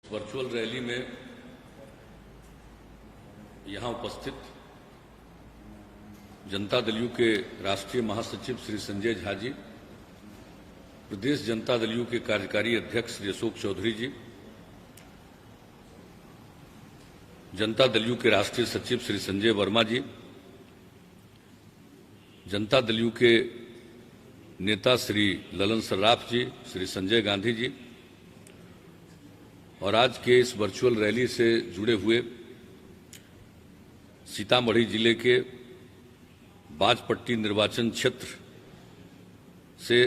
Virtual rally में यहां उपस्थित जनता दल यू के राष्ट्रीय महासचिव श्री संजय झा जी, प्रदेश जनता दल यू के कार्यकारी अध्यक्ष श्री अशोक चौधरी जी, जनता दल यू के राष्ट्रीय सचिव श्री संजय वर्मा जी, जनता दल यू के नेता श्री ललन सर्राफ जी, श्री संजय गांधी जी और आज के इस वर्चुअल रैली से जुड़े हुए सीतामढ़ी जिले के बाजपट्टी निर्वाचन क्षेत्र से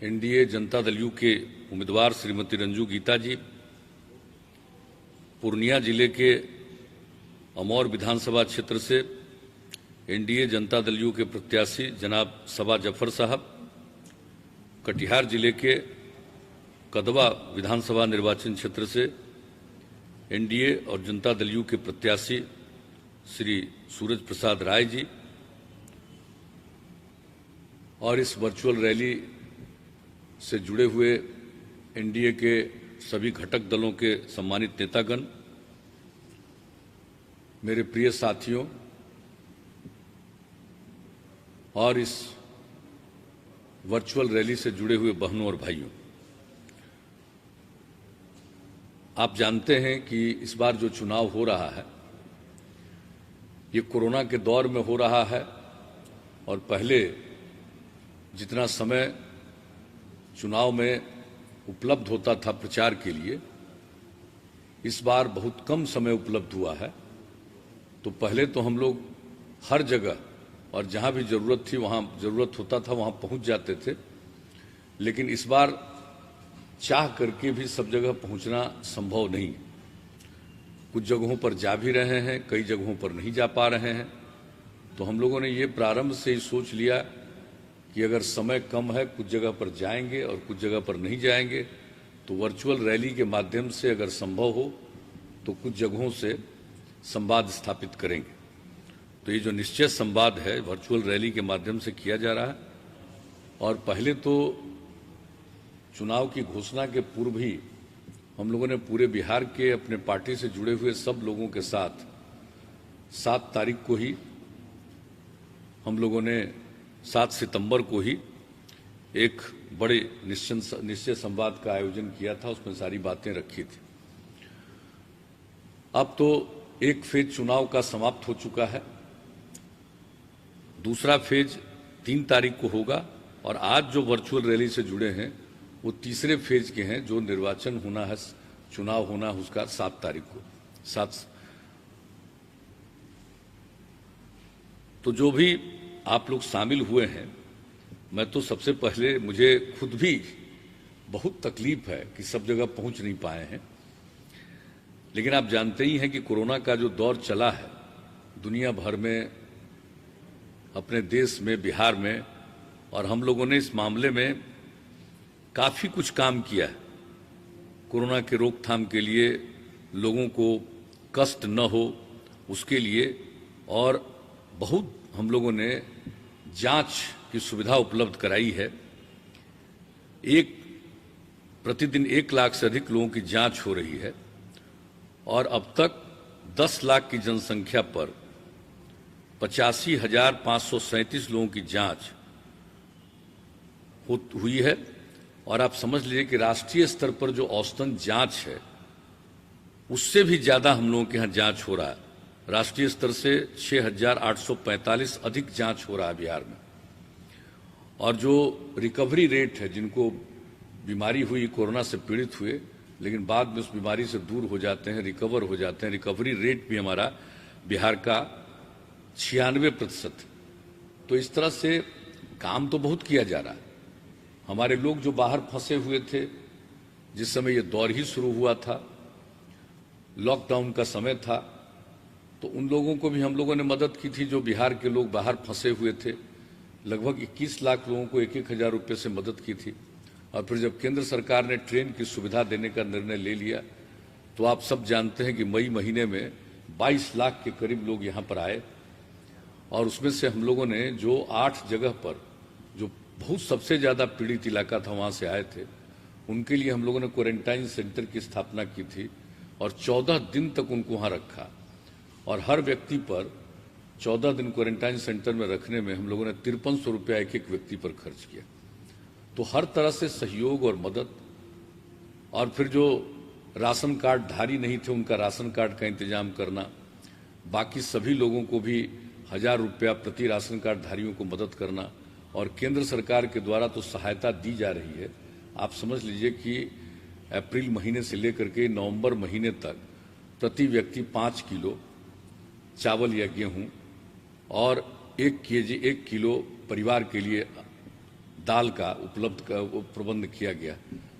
एनडीए जनता दल यू के उम्मीदवार श्रीमती रंजू गीता जी, पूर्णिया जिले के अमौर विधानसभा क्षेत्र से एनडीए जनता दल यू के प्रत्याशी जनाब सबा जफर साहब, कटिहार जिले के कदवा विधानसभा निर्वाचन क्षेत्र से एनडीए और जनता दल यू के प्रत्याशी श्री सूरज प्रसाद राय जी और इस वर्चुअल रैली से जुड़े हुए एनडीए के सभी घटक दलों के सम्मानित नेतागण, मेरे प्रिय साथियों और इस वर्चुअल रैली से जुड़े हुए बहनों और भाइयों, आप जानते हैं कि इस बार जो चुनाव हो रहा है ये कोरोना के दौर में हो रहा है और पहले जितना समय चुनाव में उपलब्ध होता था प्रचार के लिए, इस बार बहुत कम समय उपलब्ध हुआ है। तो पहले तो हम लोग हर जगह और जहां भी जरूरत थी, वहां जरूरत होता था वहां पहुंच जाते थे, लेकिन इस बार चाह करके भी सब जगह पहुंचना संभव नहीं। कुछ जगहों पर जा भी रहे हैं, कई जगहों पर नहीं जा पा रहे हैं। तो हम लोगों ने ये प्रारंभ से ही सोच लिया कि अगर समय कम है, कुछ जगह पर जाएंगे और कुछ जगह पर नहीं जाएंगे, तो वर्चुअल रैली के माध्यम से अगर संभव हो तो कुछ जगहों से संवाद स्थापित करेंगे। तो ये जो निश्चित संवाद है वर्चुअल रैली के माध्यम से किया जा रहा है। और पहले तो चुनाव की घोषणा के पूर्व ही हम लोगों ने पूरे बिहार के अपने पार्टी से जुड़े हुए सब लोगों के साथ 7 तारीख को ही हम लोगों ने 7 सितंबर को ही एक बड़े निश्चय संवाद का आयोजन किया था, उसमें सारी बातें रखी थी। अब तो एक फेज चुनाव का समाप्त हो चुका है, दूसरा फेज 3 तारीख को होगा और आज जो वर्चुअल रैली से जुड़े हैं वो तीसरे फेज के हैं, जो निर्वाचन होना है, चुनाव होना है उसका 7 तारीख को। तो जो भी आप लोग शामिल हुए हैं, मैं तो सबसे पहले मुझे खुद भी बहुत तकलीफ है कि सब जगह पहुंच नहीं पाए हैं, लेकिन आप जानते ही हैं कि कोरोना का जो दौर चला है दुनिया भर में, अपने देश में, बिहार में, और हम लोगों ने इस मामले में काफी कुछ काम किया है कोरोना के रोकथाम के लिए, लोगों को कष्ट न हो उसके लिए, और बहुत हम लोगों ने जांच की सुविधा उपलब्ध कराई है। प्रतिदिन 1 लाख से अधिक लोगों की जांच हो रही है और अब तक 10 लाख की जनसंख्या पर 85,537 लोगों की जांच हुई है। और आप समझ लीजिए कि राष्ट्रीय स्तर पर जो औसतन जांच है उससे भी ज्यादा हम लोगों के यहाँ जांच हो रहा है। राष्ट्रीय स्तर से 6,845 अधिक जांच हो रहा है बिहार में। और जो रिकवरी रेट है, जिनको बीमारी हुई, कोरोना से पीड़ित हुए लेकिन बाद में उस बीमारी से दूर हो जाते हैं, रिकवर हो जाते हैं, रिकवरी रेट भी हमारा बिहार का 96%। तो इस तरह से काम तो बहुत किया जा रहा है। हमारे लोग जो बाहर फंसे हुए थे, जिस समय ये दौर ही शुरू हुआ था, लॉकडाउन का समय था, तो उन लोगों को भी हम लोगों ने मदद की थी। जो बिहार के लोग बाहर फंसे हुए थे, लगभग 21 लाख लोगों को 1-1 हज़ार रुपये से मदद की थी। और फिर जब केंद्र सरकार ने ट्रेन की सुविधा देने का निर्णय ले लिया, तो आप सब जानते हैं कि मई महीने में 22 लाख के करीब लोग यहाँ पर आए। और उसमें से हम लोगों ने जो 8 जगह पर जो बहुत सबसे ज्यादा पीड़ित इलाका था वहां से आए थे, उनके लिए हम लोगों ने क्वारंटाइन सेंटर की स्थापना की थी और 14 दिन तक उनको वहाँ रखा और हर व्यक्ति पर 14 दिन क्वारंटाइन सेंटर में रखने में हम लोगों ने 5300 रुपया एक एक व्यक्ति पर खर्च किया। तो हर तरह से सहयोग और मदद, और फिर जो राशन कार्ड धारी नहीं थे उनका राशन कार्ड का इंतजाम करना, बाकी सभी लोगों को भी 1000 रुपया प्रति राशन कार्ड धारियों को मदद करना, और केंद्र सरकार के द्वारा तो सहायता दी जा रही है। आप समझ लीजिए कि अप्रैल महीने से लेकर के नवंबर महीने तक प्रति व्यक्ति 5 किलो चावल या गेहूं और 1 किलो परिवार के लिए दाल का उपलब्ध का प्रबंध किया गया।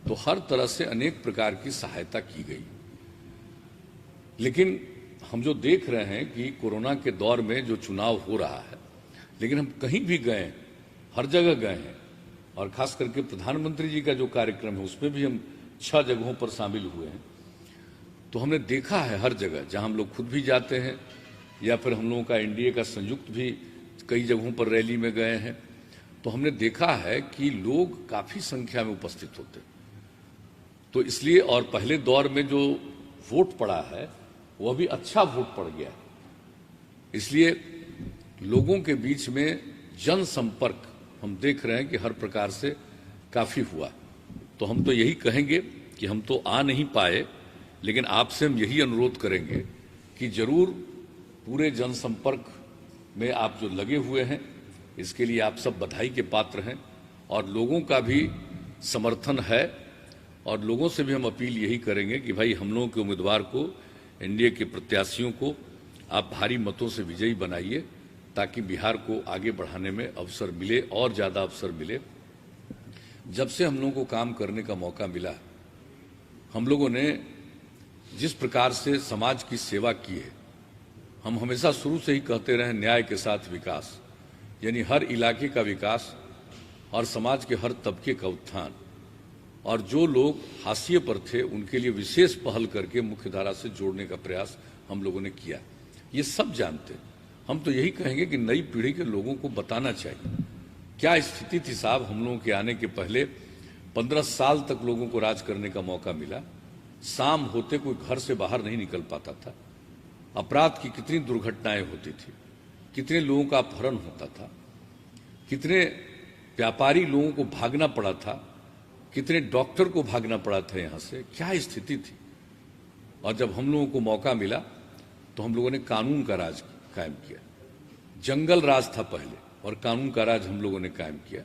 तो हर तरह से अनेक प्रकार की सहायता की गई। लेकिन हम जो देख रहे हैं कि कोरोना के दौर में जो चुनाव हो रहा है, लेकिन हम कहीं भी गए, हर जगह गए हैं, और खास करके प्रधानमंत्री जी का जो कार्यक्रम है उसमें भी हम 6 जगहों पर शामिल हुए हैं। तो हमने देखा है हर जगह जहां हम लोग खुद भी जाते हैं या फिर हम लोगों का एनडीए का संयुक्त भी कई जगहों पर रैली में गए हैं, तो हमने देखा है कि लोग काफी संख्या में उपस्थित होते। तो इसलिए, और पहले दौर में जो वोट पड़ा है वह भी अच्छा वोट पड़ गया है, इसलिए लोगों के बीच में जनसंपर्क हम देख रहे हैं कि हर प्रकार से काफी हुआ। तो हम तो यही कहेंगे कि हम तो आ नहीं पाए, लेकिन आपसे हम यही अनुरोध करेंगे कि जरूर पूरे जनसंपर्क में आप जो लगे हुए हैं, इसके लिए आप सब बधाई के पात्र हैं, और लोगों का भी समर्थन है। और लोगों से भी हम अपील यही करेंगे कि भाई हम लोगों के उम्मीदवार को, एनडीए के प्रत्याशियों को आप भारी मतों से विजयी बनाइए, ताकि बिहार को आगे बढ़ाने में अवसर मिले और ज़्यादा अवसर मिले। जब से हम लोगों को काम करने का मौका मिला, हम लोगों ने जिस प्रकार से समाज की सेवा की है, हम हमेशा शुरू से ही कहते रहे न्याय के साथ विकास, यानी हर इलाके का विकास और समाज के हर तबके का उत्थान, और जो लोग हाशिए पर थे उनके लिए विशेष पहल करके मुख्यधारा से जोड़ने का प्रयास हम लोगों ने किया। ये सब जानते हैं। हम तो यही कहेंगे कि नई पीढ़ी के लोगों को बताना चाहिए क्या स्थिति थी साहब। हम लोगों के आने के पहले 15 साल तक लोगों को राज करने का मौका मिला। शाम होते कोई घर से बाहर नहीं निकल पाता था। अपराध की कितनी दुर्घटनाएं होती थी, कितने लोगों का अपहरण होता था, कितने व्यापारी लोगों को भागना पड़ा था, कितने डॉक्टर को भागना पड़ा था यहाँ से, क्या स्थिति थी। और जब हम लोगों को मौका मिला तो हम लोगों ने कानून का राज कायम किया। जंगल राज था पहले, और कानून का राज हम लोगों ने कायम किया।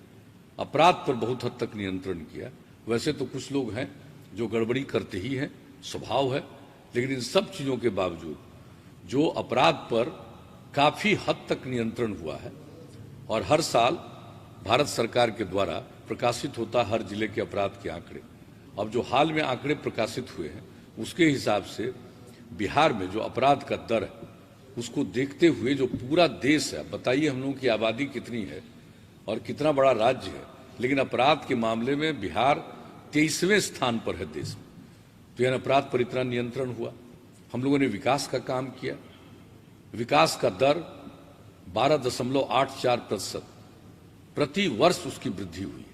अपराध पर बहुत हद तक नियंत्रण किया। वैसे तो कुछ लोग हैं जो गड़बड़ी करते ही हैं, स्वभाव है, लेकिन इन सब चीज़ों के बावजूद जो अपराध पर काफ़ी हद तक नियंत्रण हुआ है। और हर साल भारत सरकार के द्वारा प्रकाशित होता हर जिले के अपराध के आंकड़े। अब जो हाल में आंकड़े प्रकाशित हुए हैं उसके हिसाब से बिहार में जो अपराध का दर है उसको देखते हुए जो पूरा देश है, बताइए हम लोगों की आबादी कितनी है और कितना बड़ा राज्य है, लेकिन अपराध के मामले में बिहार 23वें स्थान पर है देश में। तो यह अपराध पर इतना नियंत्रण हुआ। हम लोगों ने विकास का काम किया। विकास का दर 12.84% प्रति वर्ष उसकी वृद्धि हुई।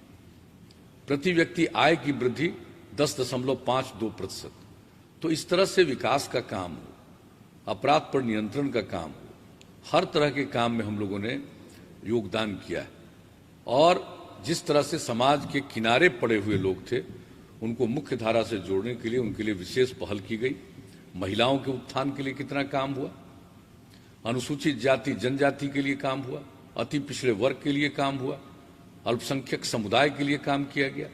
प्रति व्यक्ति आय की वृद्धि 10.52%। तो इस तरह से विकास का काम हो, अपराध पर नियंत्रण का काम हो, हर तरह के काम में हम लोगों ने योगदान किया है। और जिस तरह से समाज के किनारे पड़े हुए लोग थे उनको मुख्य धारा से जोड़ने के लिए उनके लिए विशेष पहल की गई। महिलाओं के उत्थान के लिए कितना काम हुआ, अनुसूचित जाति जनजाति के लिए काम हुआ, अति पिछड़े वर्ग के लिए काम हुआ, अल्पसंख्यक समुदाय के लिए काम किया गया।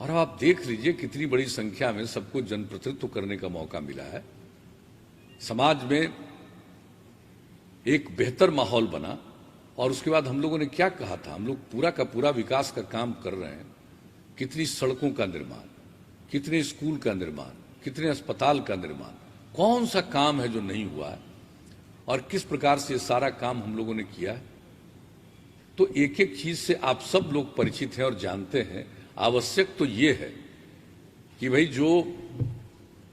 और अब आप देख लीजिए कितनी बड़ी संख्या में सबको जनप्रतिनिधित्व करने का मौका मिला है। समाज में एक बेहतर माहौल बना। और उसके बाद हम लोगों ने क्या कहा था, हम लोग पूरा का पूरा विकास का काम कर रहे हैं। कितनी सड़कों का निर्माण, कितने स्कूल का निर्माण, कितने अस्पताल का निर्माण, कौन सा काम है जो नहीं हुआ है और किस प्रकार से सारा काम हम लोगों ने किया है। तो एक एक चीज से आप सब लोग परिचित हैं और जानते हैं। आवश्यक तो ये है कि भाई जो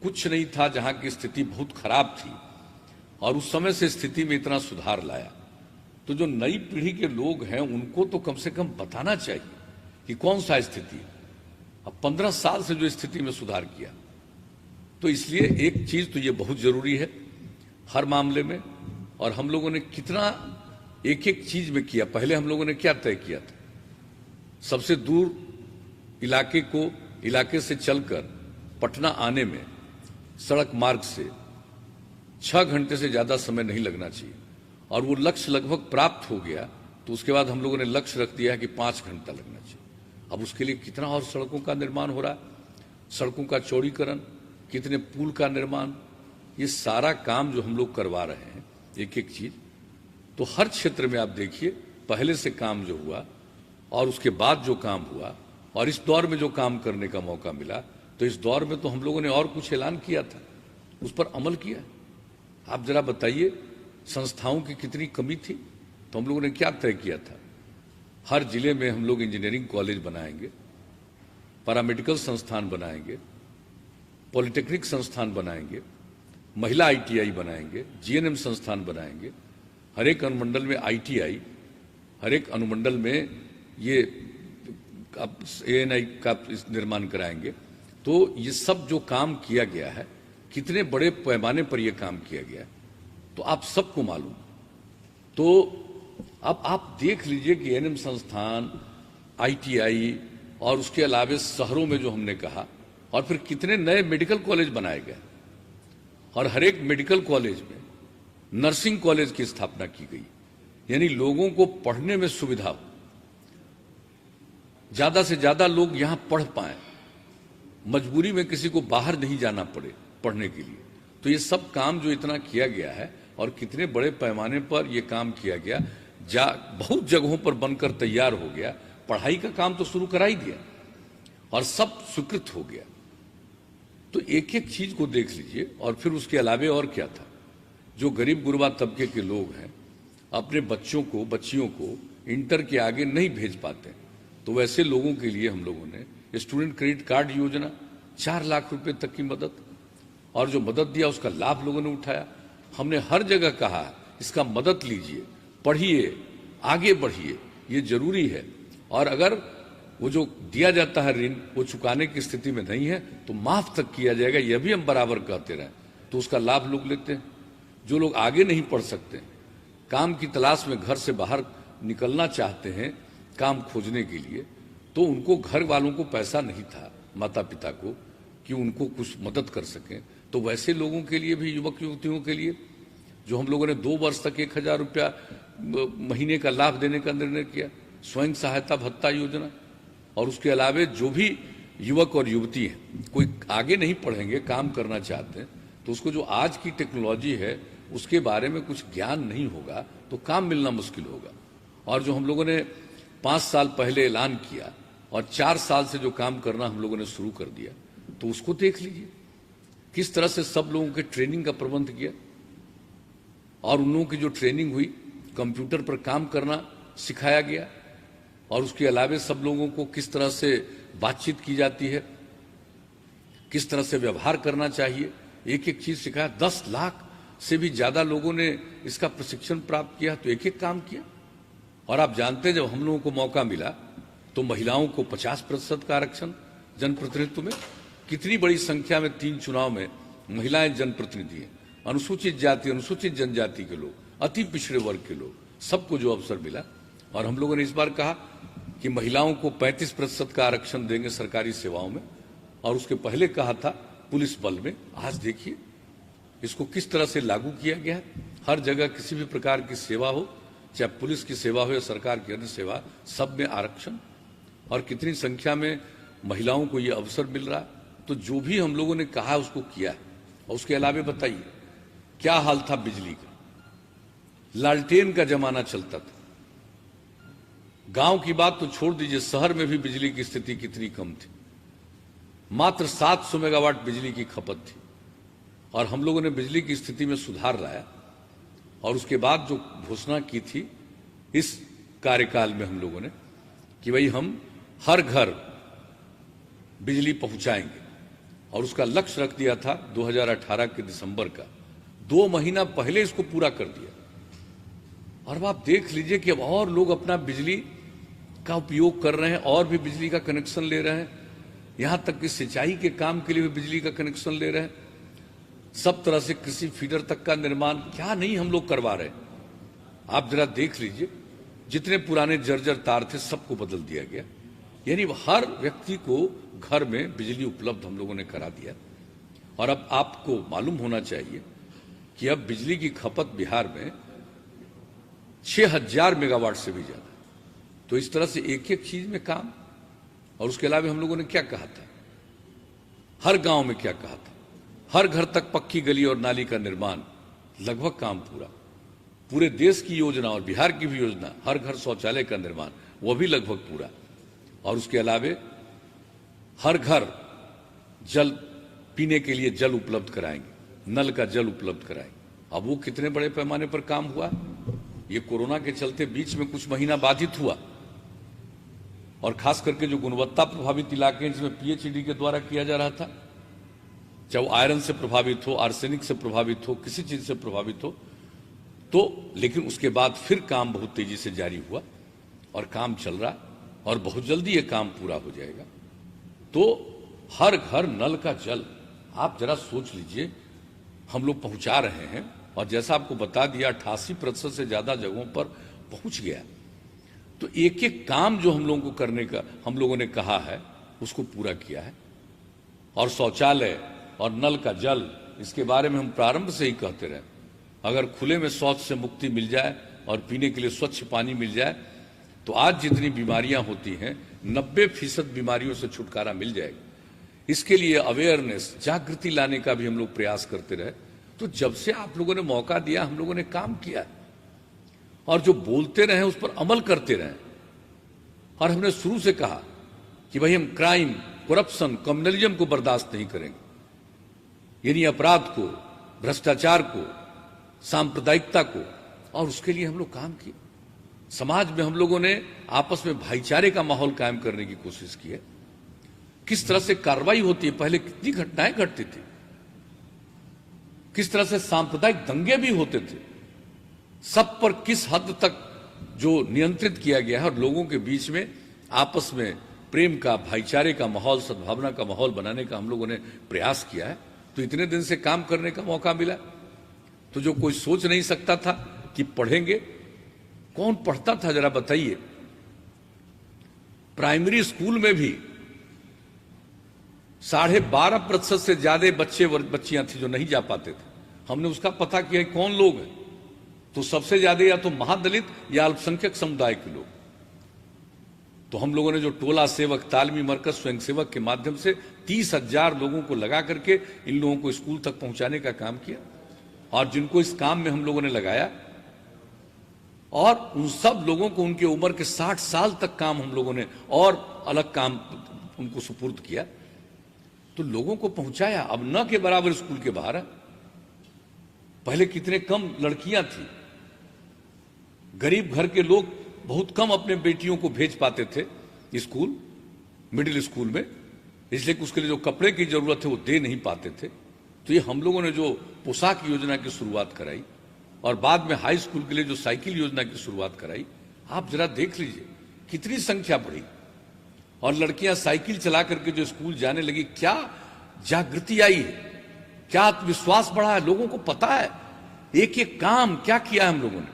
कुछ नहीं था, जहां की स्थिति बहुत खराब थी और उस समय से स्थिति में इतना सुधार लाया, तो जो नई पीढ़ी के लोग हैं उनको तो कम से कम बताना चाहिए कि कौन सा स्थिति है। अब 15 साल से जो स्थिति में सुधार किया, तो इसलिए एक चीज तो ये बहुत जरूरी है हर मामले में। और हम लोगों ने कितना एक एक चीज में किया। पहले हम लोगों ने क्या तय किया था, सबसे दूर इलाके से चलकर पटना आने में सड़क मार्ग से 6 घंटे से ज्यादा समय नहीं लगना चाहिए, और वो लक्ष्य लगभग प्राप्त हो गया। तो उसके बाद हम लोगों ने लक्ष्य रख दिया है कि 5 घंटा लगना चाहिए। अब उसके लिए कितना और सड़कों का निर्माण हो रहा है, सड़कों का चौड़ीकरण, कितने पुल का निर्माण, ये सारा काम जो हम लोग करवा रहे हैं एक एक चीज। तो हर क्षेत्र में आप देखिए पहले से काम जो हुआ और उसके बाद जो काम हुआ और इस दौर में जो काम करने का मौका मिला, तो इस दौर में तो हम लोगों ने और कुछ ऐलान किया था, उस पर अमल किया। आप जरा बताइए संस्थाओं की कितनी कमी थी। तो हम लोगों ने क्या तय किया था, हर जिले में हम लोग इंजीनियरिंग कॉलेज बनाएंगे, पैरामेडिकल संस्थान बनाएंगे, पॉलिटेक्निक संस्थान बनाएंगे, महिला ITI बनाएंगे, GNM संस्थान बनाएंगे, हर एक अनुमंडल में ITI, हर एक अनुमंडल में ये ANI का निर्माण कराएंगे। तो ये सब जो काम किया गया है, कितने बड़े पैमाने पर यह काम किया गया है, तो आप सबको मालूम। तो अब आप देख लीजिए कि ANM संस्थान, ITI और उसके अलावे शहरों में जो हमने कहा, और फिर कितने नए मेडिकल कॉलेज बनाए गए, और हर एक मेडिकल कॉलेज में नर्सिंग कॉलेज की स्थापना की गई, यानी लोगों को पढ़ने में सुविधा हो, ज्यादा से ज्यादा लोग यहां पढ़ पाए, मजबूरी में किसी को बाहर नहीं जाना पड़े पढ़ने के लिए। तो ये सब काम जो इतना किया गया है और कितने बड़े पैमाने पर यह काम किया गया, बहुत जगहों पर बनकर तैयार हो गया, पढ़ाई का काम तो शुरू करा ही दिया और सब स्वीकृत हो गया। तो एक एक चीज को देख लीजिए। और फिर उसके अलावे और क्या था, जो गरीब गुरबा तबके के लोग हैं अपने बच्चियों को इंटर के आगे नहीं भेज पाते, तो वैसे लोगों के लिए हम लोगों ने स्टूडेंट क्रेडिट कार्ड योजना, 4 लाख रुपए तक की मदद, और जो मदद दिया उसका लाभ लोगों ने उठाया। हमने हर जगह कहा इसका मदद लीजिए, पढ़िए, आगे बढ़िए, ये जरूरी है। और अगर वो जो दिया जाता है ऋण वो चुकाने की स्थिति में नहीं है तो माफ तक किया जाएगा, यह भी हम बराबर कहते रहे, तो उसका लाभ लोग लेते हैं। जो लोग आगे नहीं पढ़ सकते, काम की तलाश में घर से बाहर निकलना चाहते हैं काम खोजने के लिए, तो उनको घर वालों को पैसा नहीं था, माता पिता को, कि उनको कुछ मदद कर सकें, तो वैसे लोगों के लिए भी, युवक युवतियों के लिए, जो हम लोगों ने 2 वर्ष तक 1000 रुपया महीने का लाभ देने का निर्णय किया, स्वयं सहायता भत्ता योजना। और उसके अलावे जो भी युवक और युवती हैं, कोई आगे नहीं पढ़ेंगे, काम करना चाहते हैं, तो उसको जो आज की टेक्नोलॉजी है उसके बारे में कुछ ज्ञान नहीं होगा तो काम मिलना मुश्किल होगा। और जो हम लोगों ने 5 साल पहले ऐलान किया और 4 साल से जो काम करना हम लोगों ने शुरू कर दिया, तो उसको देख लीजिए किस तरह से सब लोगों के ट्रेनिंग का प्रबंध किया। और उन लोगों की जो ट्रेनिंग हुई, कंप्यूटर पर काम करना सिखाया गया, और उसके अलावे सब लोगों को किस तरह से बातचीत की जाती है, किस तरह से व्यवहार करना चाहिए, एक एक चीज सिखाया। 10 लाख से भी ज्यादा लोगों ने इसका प्रशिक्षण प्राप्त किया, तो एक एक काम किया। और आप जानते हैं जब हम लोगों को मौका मिला तो महिलाओं को 50% का आरक्षण जनप्रतिनिधित्व में, कितनी बड़ी संख्या में 3 चुनाव में महिलाएं जनप्रतिनिधि हैं, अनुसूचित जाति अनुसूचित जनजाति के लोग, अति पिछड़े वर्ग के लोग, सबको जो अवसर मिला। और हम लोगों ने इस बार कहा कि महिलाओं को 35% का आरक्षण देंगे सरकारी सेवाओं में, और उसके पहले कहा था पुलिस बल में। आज देखिए इसको किस तरह से लागू किया गया है। हर जगह किसी भी प्रकार की सेवा हो, चाहे पुलिस की सेवा हो या सरकार की अन्य सेवा, सब में आरक्षण, और कितनी संख्या में महिलाओं को यह अवसर मिल रहा है। तो जो भी हम लोगों ने कहा उसको किया है। और उसके अलावे बताइए क्या हाल था बिजली का, लालटेन का जमाना चलता था। गांव की बात तो छोड़ दीजिए, शहर में भी बिजली की स्थिति कितनी कम थी, मात्र 700 मेगावाट बिजली की खपत थी। और हम लोगों ने बिजली की स्थिति में सुधार लाया, और उसके बाद जो घोषणा की थी इस कार्यकाल में हम लोगों ने कि भाई हम हर घर बिजली पहुंचाएंगे, और उसका लक्ष्य रख दिया था 2018 के दिसंबर का। 2 महीना पहले इसको पूरा कर दिया। और अब आप देख लीजिए कि अब और लोग अपना बिजली का उपयोग कर रहे हैं, और भी बिजली का कनेक्शन ले रहे हैं। यहां तक कि सिंचाई के काम के लिए भी बिजली का कनेक्शन ले रहे हैं, सब तरह से कृषि फीडर तक का निर्माण, क्या नहीं हम लोग करवा रहे हैं। आप जरा देख लीजिए, जितने पुराने जर्जर तार थे सबको बदल दिया गया, यानी हर व्यक्ति को घर में बिजली उपलब्ध हम लोगों ने करा दिया। और अब आपको मालूम होना चाहिए कि अब बिजली की खपत बिहार में 6000 मेगावाट से भी ज्यादा। तो इस तरह से एक एक चीज में काम। और उसके अलावा हम लोगों ने क्या कहा था, हर गांव में क्या कहा था, हर घर तक पक्की गली और नाली का निर्माण, लगभग काम पूरा। पूरे देश की योजना और बिहार की भी योजना, हर घर शौचालय का निर्माण, वो भी लगभग पूरा। और उसके अलावे हर घर जल पीने के लिए जल उपलब्ध कराएंगे, नल का जल उपलब्ध कराएंगे। अब वो कितने बड़े पैमाने पर काम हुआ। ये कोरोना के चलते बीच में कुछ महीना बाधित हुआ, और खास करके जो गुणवत्ता प्रभावित इलाके हैं जिसमें पीएचईडी के द्वारा किया जा रहा था, चाहे वो आयरन से प्रभावित हो, आर्सेनिक से प्रभावित हो, किसी चीज से प्रभावित हो, तो लेकिन उसके बाद फिर काम बहुत तेजी से जारी हुआ और काम चल रहा, और बहुत जल्दी ये काम पूरा हो जाएगा। तो हर घर नल का जल, आप जरा सोच लीजिए, हम लोग पहुंचा रहे हैं। और जैसा आपको बता दिया 88% से ज्यादा जगहों पर पहुंच गया। तो एक एक काम जो हम लोगों को करने का हम लोगों ने कहा है उसको पूरा किया है। और शौचालय और नल का जल, इसके बारे में हम प्रारंभ से ही कहते रहे, अगर खुले में शौच से मुक्ति मिल जाए और पीने के लिए स्वच्छ पानी मिल जाए तो आज जितनी बीमारियां होती हैं 90% बीमारियों से छुटकारा मिल जाएगा। इसके लिए अवेयरनेस, जागृति लाने का भी हम लोग प्रयास करते रहे। तो जब से आप लोगों ने मौका दिया हम लोगों ने काम किया, और जो बोलते रहे उस पर अमल करते रहे। और हमने शुरू से कहा कि भाई हम क्राइम, करप्शन, कम्युनलिज्म को बर्दाश्त नहीं करेंगे, यानी अपराध को, भ्रष्टाचार को, सांप्रदायिकता को। और उसके लिए हम लोग काम किए। समाज में हम लोगों ने आपस में भाईचारे का माहौल कायम करने की कोशिश की है। किस तरह से कार्रवाई होती है, पहले कितनी घटनाएं घटती थी, किस तरह से सांप्रदायिक दंगे भी होते थे, सब पर किस हद तक जो नियंत्रित किया गया है। और लोगों के बीच में आपस में प्रेम का, भाईचारे का माहौल, सद्भावना का माहौल बनाने का हम लोगों ने प्रयास किया है। तो इतने दिन से काम करने का मौका मिला। तो जो कोई सोच नहीं सकता था कि पढ़ेंगे, कौन पढ़ता था जरा बताइए। प्राइमरी स्कूल में भी 12.5% से ज्यादा बच्चियां थी जो नहीं जा पाते थे। हमने उसका पता किया कौन लोग हैं, तो सबसे ज्यादा या तो महादलित या अल्पसंख्यक समुदाय के लोग। तो हम लोगों ने जो टोला सेवक, तालमी मरकज, स्वयंसेवक के माध्यम से 30,000 लोगों को लगा करके इन लोगों को स्कूल तक पहुंचाने का काम किया। और जिनको इस काम में हम लोगों ने लगाया, और उन सब लोगों को उनके उम्र के 60 साल तक काम हम लोगों ने और अलग काम उनको सुपुर्द किया, तो लोगों को पहुंचाया। अब न के बराबर स्कूल के बाहर है। पहले कितने कम लड़कियां थी, गरीब घर के लोग बहुत कम अपने बेटियों को भेज पाते थे स्कूल, मिडिल स्कूल में, इसलिए कि उसके लिए जो कपड़े की जरूरत है वो दे नहीं पाते थे। तो ये हम लोगों ने जो पोशाक योजना की शुरुआत कराई, और बाद में हाई स्कूल के लिए जो साइकिल योजना की शुरुआत कराई, आप जरा देख लीजिए कितनी संख्या बढ़ी। और लड़कियां साइकिल चला करके जो स्कूल जाने लगी, क्या जागृति आई है, क्या आत्मविश्वास बढ़ा है। लोगों को पता है एक एक काम क्या किया है हम लोगों ने।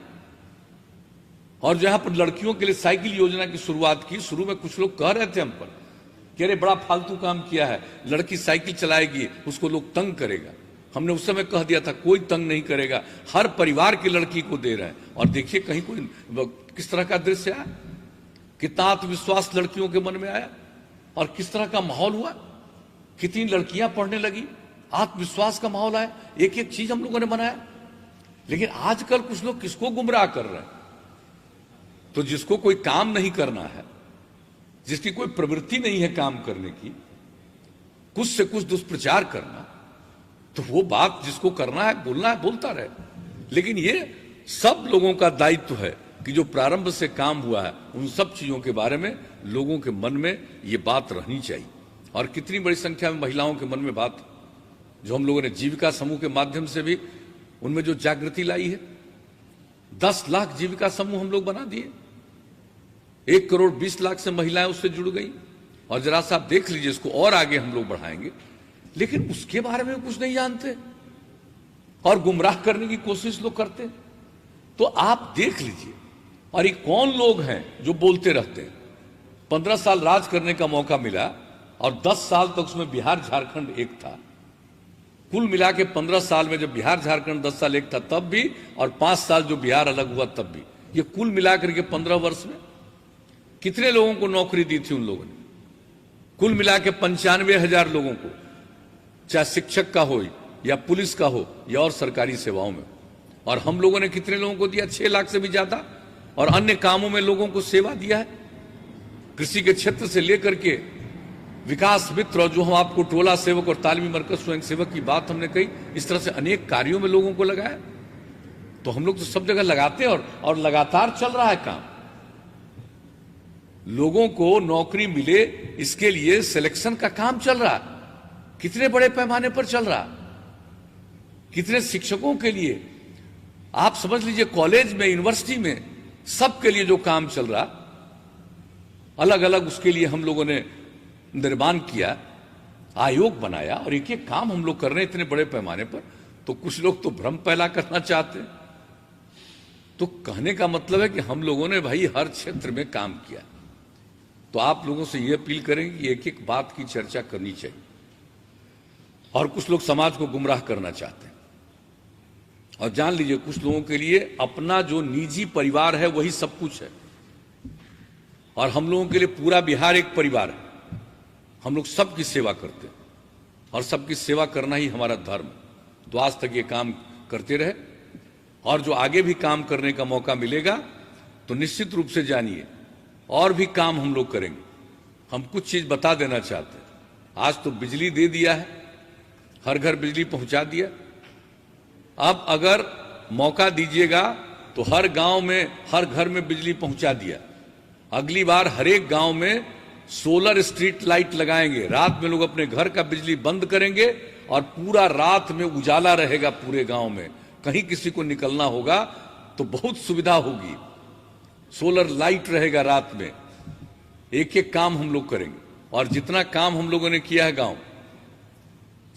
और जहां पर लड़कियों के लिए साइकिल योजना की शुरुआत की, शुरू में कुछ लोग कह रहे थे हम पर कि अरे बड़ा फालतू काम किया है, लड़की साइकिल चलाएगी उसको लोग तंग करेगा। हमने उस समय कह दिया था कोई तंग नहीं करेगा, हर परिवार की लड़की को दे रहे हैं। और देखिए कहीं कोई किस तरह का दृश्य आया, कितना आत्मविश्वास लड़कियों के मन में आया, और किस तरह का माहौल हुआ, कितनी लड़कियां पढ़ने लगी, आत्मविश्वास का माहौल आया। एक एक चीज हम लोगों ने बनाया। लेकिन आजकल कुछ लोग किसको गुमराह कर रहे हैं, तो जिसको कोई काम नहीं करना है, जिसकी कोई प्रवृत्ति नहीं है काम करने की, कुछ से कुछ दुष्प्रचार करना, तो वो बात जिसको करना है, बोलना है, बोलता रहे। लेकिन ये सब लोगों का दायित्व है कि जो प्रारंभ से काम हुआ है उन सब चीजों के बारे में लोगों के मन में ये बात रहनी चाहिए। और कितनी बड़ी संख्या में महिलाओं के मन में बात, जो हम लोगों ने जीविका समूह के माध्यम से भी उनमें जो जागृति लाई है। 10 लाख जीविका समूह हम लोग बना दिए, 1 करोड़ 20 लाख से महिलाएं उससे जुड़ गई। और जरा सा आप देख लीजिए, इसको और आगे हम लोग बढ़ाएंगे, लेकिन उसके बारे में कुछ नहीं जानते और गुमराह करने की कोशिश लोग करते हैं। तो आप देख लीजिए, और ये कौन लोग हैं जो बोलते रहते हैं। 15 साल राज करने का मौका मिला और 10 साल तक उसमें बिहार झारखंड एक था। कुल मिला के 15 साल में जब बिहार झारखंड 10 साल एक था तब भी, और 5 साल जो बिहार अलग हुआ तब भी, ये कुल मिलाकर के 15 वर्ष में कितने लोगों को नौकरी दी थी उन लोगों ने? कुल मिला के 95,000 लोगों को, चाहे शिक्षक का हो या पुलिस का हो या और सरकारी सेवाओं में। और हम लोगों ने कितने लोगों को दिया? 6 लाख से भी ज्यादा। और अन्य कामों में लोगों को सेवा दिया है, कृषि के क्षेत्र से लेकर के विकास मित्र, और जो हम आपको टोला सेवक और तालीमी मरकज स्वयं सेवक की बात हमने कही, इस तरह से अनेक कार्यों में लोगों को लगाया। तो हम लोग तो सब जगह लगाते हैं और लगातार चल रहा है काम। लोगों को नौकरी मिले इसके लिए सिलेक्शन का काम चल रहा है, कितने बड़े पैमाने पर चल रहा, कितने शिक्षकों के लिए आप समझ लीजिए, कॉलेज में, यूनिवर्सिटी में, सबके लिए जो काम चल रहा, अलग अलग उसके लिए हम लोगों ने निर्माण किया, आयोग बनाया, और एक एक काम हम लोग कर रहे हैं इतने बड़े पैमाने पर। तो कुछ लोग तो भ्रम पैदा करना चाहते हैं। तो कहने का मतलब है कि हम लोगों ने भाई हर क्षेत्र में काम किया। तो आप लोगों से यह अपील करेंगे कि एक एक बात की चर्चा करनी चाहिए। और कुछ लोग समाज को गुमराह करना चाहते हैं। और जान लीजिए, कुछ लोगों के लिए अपना जो निजी परिवार है वही सब कुछ है, और हम लोगों के लिए पूरा बिहार एक परिवार है। हम लोग सबकी सेवा करते हैं और सबकी सेवा करना ही हमारा धर्म है। तो आज तक ये काम करते रहे, और जो आगे भी काम करने का मौका मिलेगा तो निश्चित रूप से जानिए और भी काम हम लोग करेंगे। हम कुछ चीज बता देना चाहते हैं। आज तो बिजली दे दिया है, हर घर बिजली पहुंचा दिया। अब अगर मौका दीजिएगा तो हर गांव में, हर घर में बिजली पहुंचा दिया। अगली बार हर एक गांव में सोलर स्ट्रीट लाइट लगाएंगे। रात में लोग अपने घर का बिजली बंद करेंगे और पूरा रात में उजाला रहेगा पूरे गांव में। कहीं किसी को निकलना होगा तो बहुत सुविधा होगी, सोलर लाइट रहेगा रात में। एक एक काम हम लोग करेंगे, और जितना काम हम लोगों ने किया है गांव,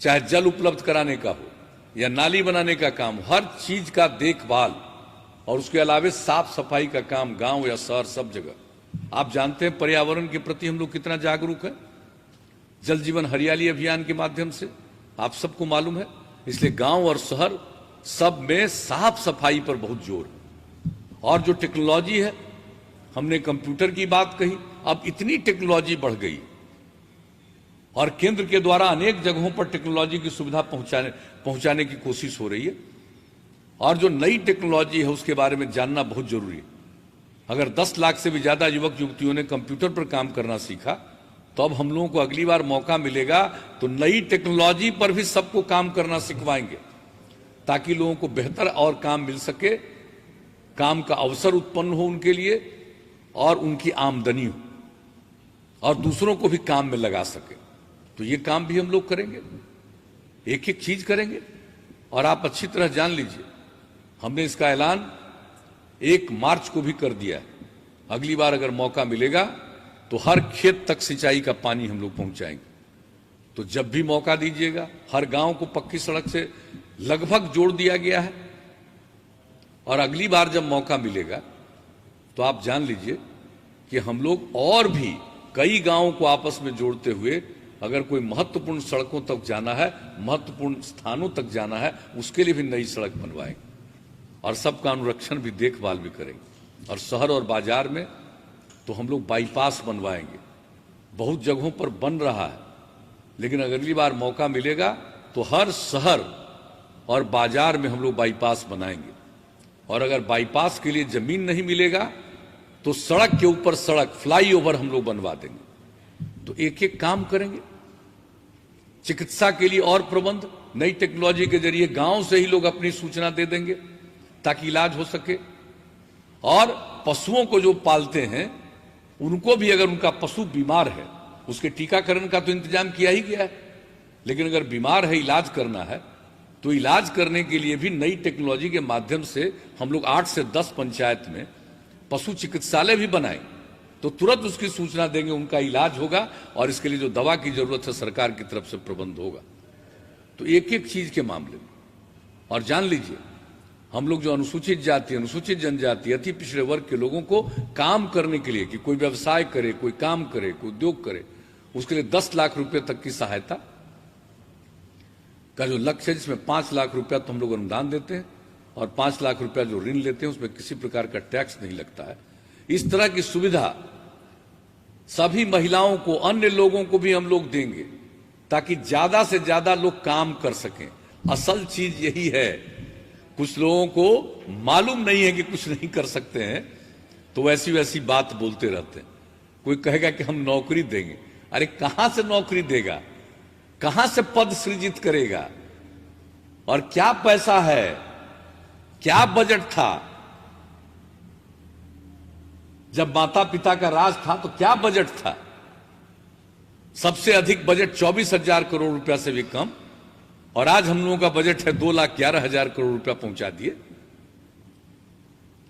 चाहे जल उपलब्ध कराने का हो या नाली बनाने का काम, हर चीज का देखभाल, और उसके अलावा साफ सफाई का काम गांव या शहर सब जगह। आप जानते हैं पर्यावरण के प्रति हम लोग कितना जागरूक हैं। जल जीवन हरियाली अभियान के माध्यम से आप सबको मालूम है। इसलिए गांव और शहर सब में साफ सफाई पर बहुत जोर है। और जो टेक्नोलॉजी है, हमने कंप्यूटर की बात कही, अब इतनी टेक्नोलॉजी बढ़ गई और केंद्र के द्वारा अनेक जगहों पर टेक्नोलॉजी की सुविधा पहुंचाने की कोशिश हो रही है। और जो नई टेक्नोलॉजी है उसके बारे में जानना बहुत जरूरी है। अगर 10 लाख से भी ज्यादा युवक युवतियों ने कंप्यूटर पर काम करना सीखा, तो अब हम लोगों को अगली बार मौका मिलेगा तो नई टेक्नोलॉजी पर भी सबको काम करना सिखवाएंगे, ताकि लोगों को बेहतर और काम मिल सके, काम का अवसर उत्पन्न हो उनके लिए, और उनकी आमदनी हो, और दूसरों को भी काम में लगा सके। तो ये काम भी हम लोग करेंगे, एक एक चीज करेंगे। और आप अच्छी तरह जान लीजिए, हमने इसका ऐलान 1 मार्च को भी कर दिया है। अगली बार अगर मौका मिलेगा तो हर खेत तक सिंचाई का पानी हम लोग पहुंचाएंगे। तो जब भी मौका दीजिएगा, हर गांव को पक्की सड़क से लगभग जोड़ दिया गया है। और अगली बार जब मौका मिलेगा तो आप जान लीजिए कि हम लोग और भी कई गांवों को आपस में जोड़ते हुए, अगर कोई महत्वपूर्ण सड़कों तक जाना है, महत्वपूर्ण स्थानों तक जाना है, उसके लिए भी नई सड़क बनवाएंगे, और सबका अनुरक्षण भी, देखभाल भी करेंगे। और शहर और बाजार में तो हम लोग बाईपास बनवाएंगे। बहुत जगहों पर बन रहा है, लेकिन अगली बार मौका मिलेगा तो हर शहर और बाजार में हम लोग बाईपास बनाएंगे। और अगर बाईपास के लिए जमीन नहीं मिलेगा तो सड़क के ऊपर सड़क, फ्लाईओवर हम लोग बनवा देंगे। तो एक एक काम करेंगे। चिकित्सा के लिए और प्रबंध, नई टेक्नोलॉजी के जरिए गांव से ही लोग अपनी सूचना दे देंगे ताकि इलाज हो सके। और पशुओं को जो पालते हैं उनको भी, अगर उनका पशु बीमार है, उसके टीकाकरण का तो इंतजाम किया ही गया है, लेकिन अगर बीमार है, इलाज करना है, तो इलाज करने के लिए भी नई टेक्नोलॉजी के माध्यम से हम लोग 8 से 10 पंचायत में पशु चिकित्सालय भी बनाए, तो तुरंत उसकी सूचना देंगे, उनका इलाज होगा और इसके लिए जो दवा की जरूरत है सरकार की तरफ से प्रबंध होगा। तो एक एक चीज के मामले में, और जान लीजिए हम लोग जो अनुसूचित जाति, अनुसूचित जनजाति, अति पिछड़े वर्ग के लोगों को काम करने के लिए, कि कोई व्यवसाय करे, कोई काम करे, कोई उद्योग करे, उसके लिए 10 लाख रुपए तक की सहायता का जो लक्ष्य है, जिसमें 5 लाख रुपया तो हम लोग अनुदान देते हैं और 5 लाख रुपया जो ऋण लेते हैं उसमें किसी प्रकार का टैक्स नहीं लगता है। इस तरह की सुविधा सभी महिलाओं को, अन्य लोगों को भी हम लोग देंगे ताकि ज्यादा से ज्यादा लोग काम कर सकें। असल चीज यही है, कुछ लोगों को मालूम नहीं है कि कुछ नहीं कर सकते हैं, तो वैसी वैसी बात बोलते रहते हैं। कोई कहेगा कि हम नौकरी देंगे, अरे कहां से नौकरी देगा, कहां से पद सृजित करेगा, और क्या पैसा है, क्या बजट था। जब माता पिता का राज था तो क्या बजट था, सबसे अधिक बजट 24,000 करोड़ रुपया से भी कम, और आज हम लोगों का बजट है 2,11,000 करोड़ रुपया पहुंचा दिए,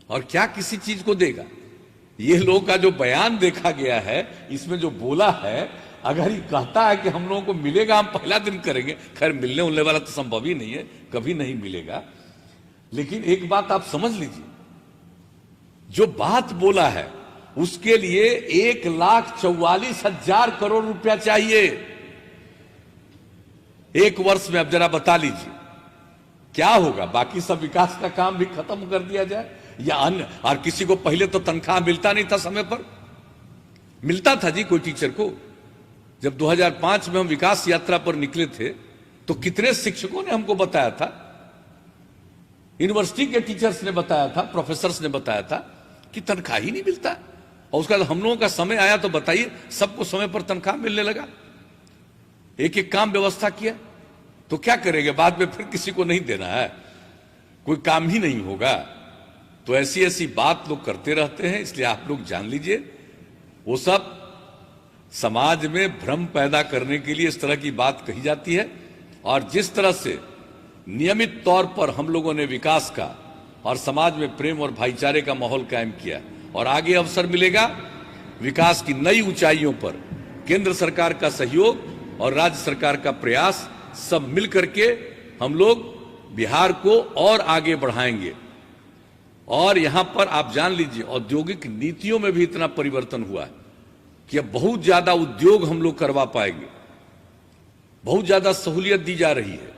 और क्या किसी चीज को देगा। ये लोगों का जो बयान देखा गया है, इसमें जो बोला है, अगर ये कहता है कि हम लोगों को मिलेगा, हम पहला दिन करेंगे, खैर मिलने उलने वाला तो संभव ही नहीं है, कभी नहीं मिलेगा। लेकिन एक बात आप समझ लीजिए, जो बात बोला है उसके लिए 1,44,000 करोड़ रुपया चाहिए एक वर्ष में। अब जरा बता लीजिए क्या होगा। बाकी सब विकास का काम भी खत्म कर दिया जाए या अन्य, और किसी को पहले तो तनख्वाह मिलता नहीं था, समय पर मिलता था जी कोई टीचर को। जब 2005 में हम विकास यात्रा पर निकले थे तो कितने शिक्षकों ने हमको बताया था, यूनिवर्सिटी के टीचर्स ने बताया था, प्रोफेसर्स ने बताया था कि तनख्वाह ही नहीं मिलता। और उसका हम लोगों का समय आया तो बताइए, सबको समय पर तनख्वाह मिलने लगा, एक एक काम व्यवस्था किया, तो क्या करेंगे बाद में, फिर किसी को नहीं देना है, कोई काम ही नहीं होगा। तो ऐसी ऐसी बात लोग करते रहते हैं। इसलिए आप लोग जान लीजिए, वो सब समाज में भ्रम पैदा करने के लिए इस तरह की बात कही जाती है। और जिस तरह से नियमित तौर पर हम लोगों ने विकास का और समाज में प्रेम और भाईचारे का माहौल कायम किया, और आगे अवसर मिलेगा विकास की नई ऊंचाइयों पर। केंद्र सरकार का सहयोग और राज्य सरकार का प्रयास सब मिलकर के हम लोग बिहार को और आगे बढ़ाएंगे। और यहां पर आप जान लीजिए, औद्योगिक नीतियों में भी इतना परिवर्तन हुआ है कि अब बहुत ज्यादा उद्योग हम लोग करवा पाएंगे, बहुत ज्यादा सहूलियत दी जा रही है,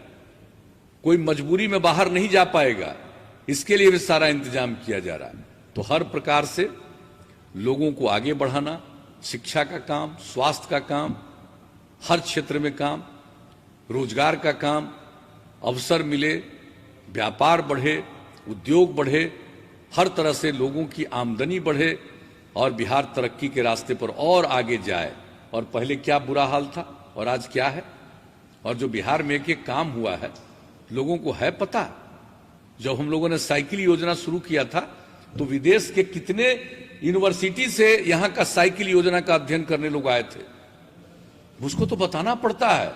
कोई मजबूरी में बाहर नहीं जा पाएगा, इसके लिए भी सारा इंतजाम किया जा रहा है। तो हर प्रकार से लोगों को आगे बढ़ाना, शिक्षा का काम, स्वास्थ्य का काम, हर क्षेत्र में काम, रोजगार का काम, अवसर मिले, व्यापार बढ़े, उद्योग बढ़े, हर तरह से लोगों की आमदनी बढ़े और बिहार तरक्की के रास्ते पर और आगे जाए। और पहले क्या बुरा हाल था और आज क्या है। और जो बिहार में एक एक काम हुआ है, लोगों को है पता। जब हम लोगों ने साइकिल योजना शुरू किया था तो विदेश के कितने यूनिवर्सिटी से यहां का साइकिल योजना का अध्ययन करने लोग आए थे, उसको तो बताना पड़ता है।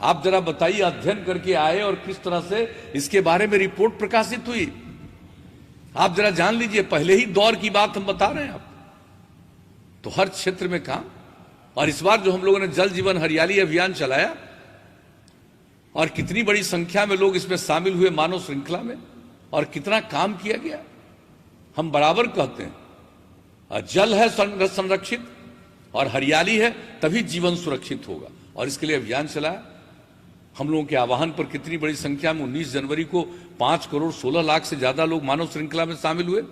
आप जरा बताइए, अध्ययन करके आए और किस तरह से इसके बारे में रिपोर्ट प्रकाशित हुई। आप जरा जान लीजिए, पहले ही दौर की बात हम बता रहे हैं आप। तो हर क्षेत्र में काम। और इस बार जो हम लोगों ने जल जीवन हरियाली अभियान चलाया और कितनी बड़ी संख्या में लोग इसमें शामिल हुए मानव श्रृंखला में, और कितना काम किया गया। हम बराबर कहते हैं जल है संरक्षित और हरियाली है तभी जीवन सुरक्षित होगा। और इसके लिए अभियान चलाया। हम लोगों के आह्वान पर कितनी बड़ी संख्या में 19 जनवरी को 5 करोड़ 16 लाख से ज्यादा लोग मानव श्रृंखला में शामिल हुए।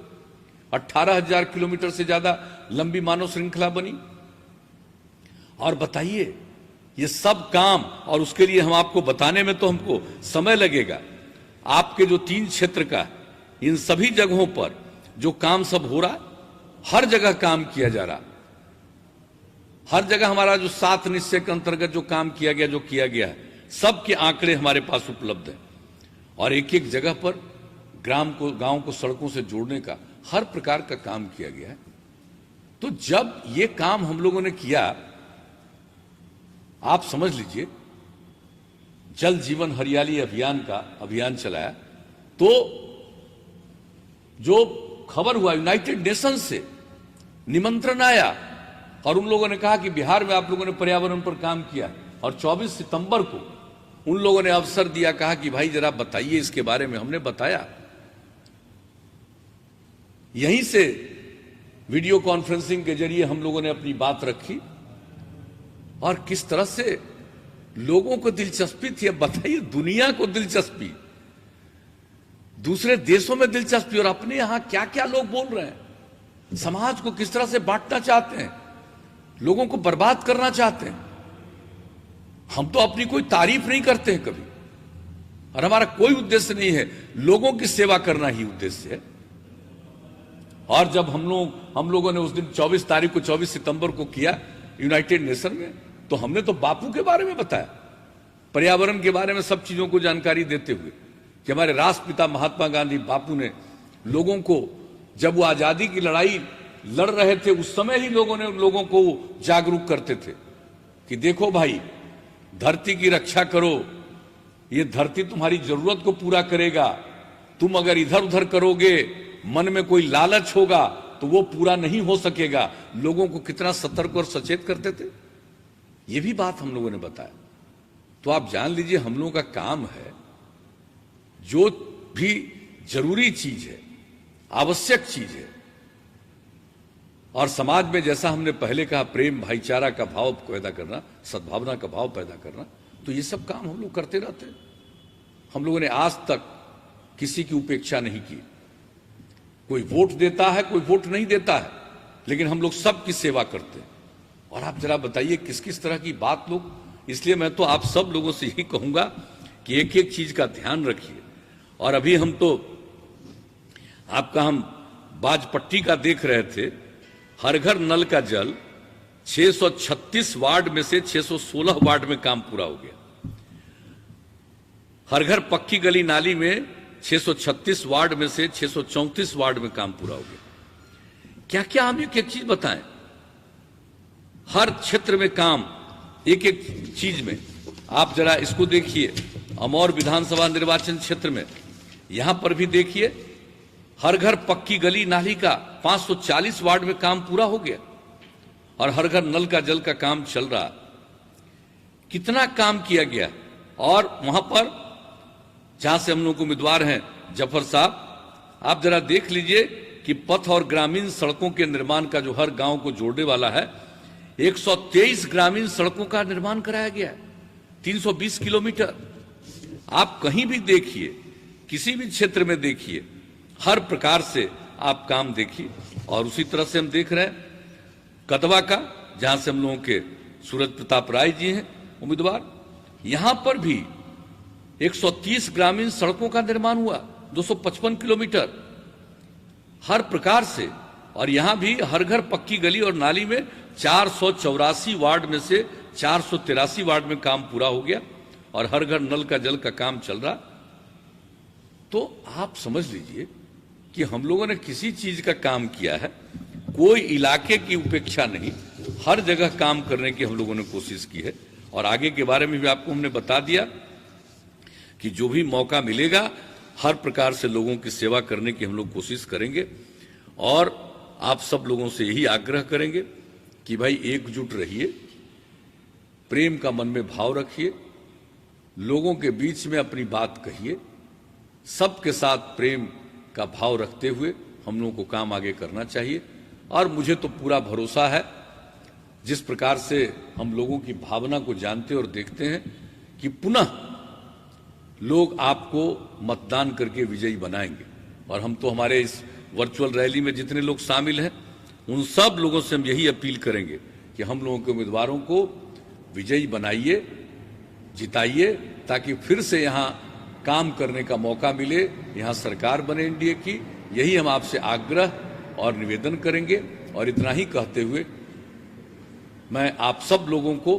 18,000 किलोमीटर से ज्यादा लंबी मानव श्रृंखला बनी। और बताइए, ये सब काम, और उसके लिए हम आपको बताने में तो हमको समय लगेगा। आपके जो 3 क्षेत्र का, इन सभी जगहों पर जो काम सब हो रहा, हर जगह काम किया जा रहा, हर जगह हमारा जो 7 निश्चय के अंतर्गत जो काम किया गया, जो किया गया है, सबके आंकड़े हमारे पास उपलब्ध हैं। और एक एक जगह पर गांव को सड़कों से जोड़ने का हर प्रकार का काम किया गया है। तो जब ये काम हम लोगों ने किया, आप समझ लीजिए, जल जीवन हरियाली अभियान चलाया, तो जो खबर हुआ यूनाइटेड नेशंस से, निमंत्रण आया और उन लोगों ने कहा कि बिहार में आप लोगों ने पर्यावरण पर काम किया, और 24 सितंबर को उन लोगों ने अवसर दिया, कहा कि भाई जरा बताइए इसके बारे में। हमने बताया, यहीं से वीडियो कॉन्फ्रेंसिंग के जरिए हम लोगों ने अपनी बात रखी, और किस तरह से लोगों को दिलचस्पी थी। अब बताइए, दुनिया को दिलचस्पी, दूसरे देशों में दिलचस्पी, और अपने यहां क्या क्या लोग बोल रहे हैं। समाज को किस तरह से बांटना चाहते हैं, लोगों को बर्बाद करना चाहते हैं। हम तो अपनी कोई तारीफ नहीं करते हैं कभी, और हमारा कोई उद्देश्य नहीं है, लोगों की सेवा करना ही उद्देश्य है। और जब हम लोगों ने उस दिन 24 तारीख को 24 सितंबर को किया यूनाइटेड नेशन में, तो हमने तो बापू के बारे में बताया, पर्यावरण के बारे में सब चीजों को जानकारी देते हुए कि हमारे राष्ट्रपिता महात्मा गांधी बापू ने लोगों को, जब वो आजादी की लड़ाई लड़ रहे थे, उस समय ही लोगों को जागरूक करते थे कि देखो भाई, धरती की रक्षा करो, ये धरती तुम्हारी जरूरत को पूरा करेगा। तुम अगर इधर उधर करोगे, मन में कोई लालच होगा, तो वो पूरा नहीं हो सकेगा। लोगों को कितना सतर्क और सचेत करते थे, ये भी बात हम लोगों ने बताया। तो आप जान लीजिए, हम लोगों का काम है, जो भी जरूरी चीज है, आवश्यक चीज है, और समाज में जैसा हमने पहले कहा, प्रेम भाईचारा का भाव पैदा करना, सद्भावना का भाव पैदा करना, तो ये सब काम हम लोग करते रहते हैं। हम लोगों ने आज तक किसी की उपेक्षा नहीं की। कोई वोट देता है, कोई वोट नहीं देता है, लेकिन हम लोग सबकी सेवा करते हैं। और आप जरा बताइए किस किस तरह की बात लोग, इसलिए मैं तो आप सब लोगों से यही कहूंगा कि एक एक चीज का ध्यान रखिए। और अभी हम बाजपट्टी का देख रहे थे, हर घर नल का जल 636 वार्ड में से 616 वार्ड में काम पूरा हो गया। हर घर पक्की गली नाली में 636 वार्ड में से 634 वार्ड में काम पूरा हो गया। क्या क्या हम एक एक चीज बताएं, हर क्षेत्र में काम, एक एक चीज में। आप जरा इसको देखिए, अमौर विधानसभा निर्वाचन क्षेत्र में, यहां पर भी देखिए, हर घर पक्की गली नाली का 540 वार्ड में काम पूरा हो गया, और हर घर नल का जल का काम चल रहा। कितना काम किया गया। और वहां पर जहां से हम लोग उम्मीदवार हैं जफर साहब, आप जरा देख लीजिए कि पथ और ग्रामीण सड़कों के निर्माण का, जो हर गांव को जोड़ने वाला है, 123 ग्रामीण सड़कों का निर्माण कराया गया है, 320 किलोमीटर। आप कहीं भी देखिए, किसी भी क्षेत्र में देखिए, हर प्रकार से आप काम देखिए। और उसी तरह से हम देख रहे हैं कदवा का, जहां से हम लोगों के सूरज प्रताप राय जी हैं उम्मीदवार, यहां पर भी 130 ग्रामीण सड़कों का निर्माण हुआ, 255 किलोमीटर हर प्रकार से। और यहां भी हर घर पक्की गली और नाली में 484 वार्ड में से 483 वार्ड में काम पूरा हो गया, और हर घर नल का जल का काम चल रहा। तो आप समझ लीजिए कि हम लोगों ने किसी चीज का काम किया है, कोई इलाके की उपेक्षा नहीं, हर जगह काम करने की हम लोगों ने कोशिश की है। और आगे के बारे में भी आपको हमने बता दिया कि जो भी मौका मिलेगा, हर प्रकार से लोगों की सेवा करने की हम लोग कोशिश करेंगे। और आप सब लोगों से यही आग्रह करेंगे कि भाई एकजुट रहिए, प्रेम का मन में भाव रखिए, लोगों के बीच में अपनी बात कहिए, सबके साथ प्रेम का भाव रखते हुए हम लोगों को काम आगे करना चाहिए। और मुझे तो पूरा भरोसा है, जिस प्रकार से हम लोगों की भावना को जानते और देखते हैं, कि पुनः लोग आपको मतदान करके विजयी बनाएंगे। और हम तो हमारे इस वर्चुअल रैली में जितने लोग शामिल हैं, उन सब लोगों से हम यही अपील करेंगे कि हम लोगों के उम्मीदवारों को विजयी बनाइए, जिताइए, ताकि फिर से यहाँ काम करने का मौका मिले, यहाँ सरकार बने एनडीए की। यही हम आपसे आग्रह और निवेदन करेंगे। और इतना ही कहते हुए मैं आप सब लोगों को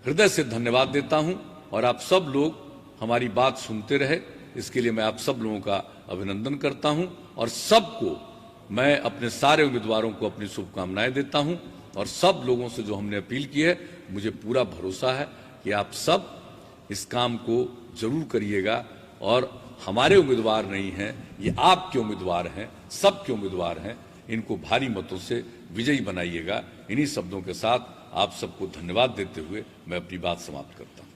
हृदय से धन्यवाद देता हूं, और आप सब लोग हमारी बात सुनते रहे, इसके लिए मैं आप सब लोगों का अभिनंदन करता हूं। और सबको मैं, अपने सारे उम्मीदवारों को अपनी शुभकामनाएं देता हूं। और सब लोगों से जो हमने अपील की है, मुझे पूरा भरोसा है कि आप सब इस काम को जरूर करिएगा। और हमारे उम्मीदवार नहीं हैं, ये आपके उम्मीदवार हैं, सबके उम्मीदवार हैं, इनको भारी मतों से विजयी बनाइएगा। इन्हीं शब्दों के साथ आप सबको धन्यवाद देते हुए मैं अपनी बात समाप्त करता हूं।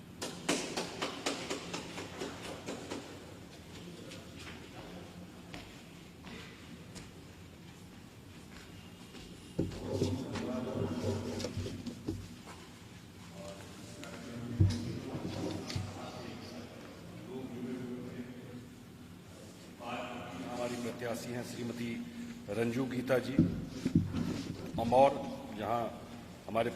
हमारी प्रत्याशी हैं श्रीमती रंजू गीता जी अमौर, जहां हमारे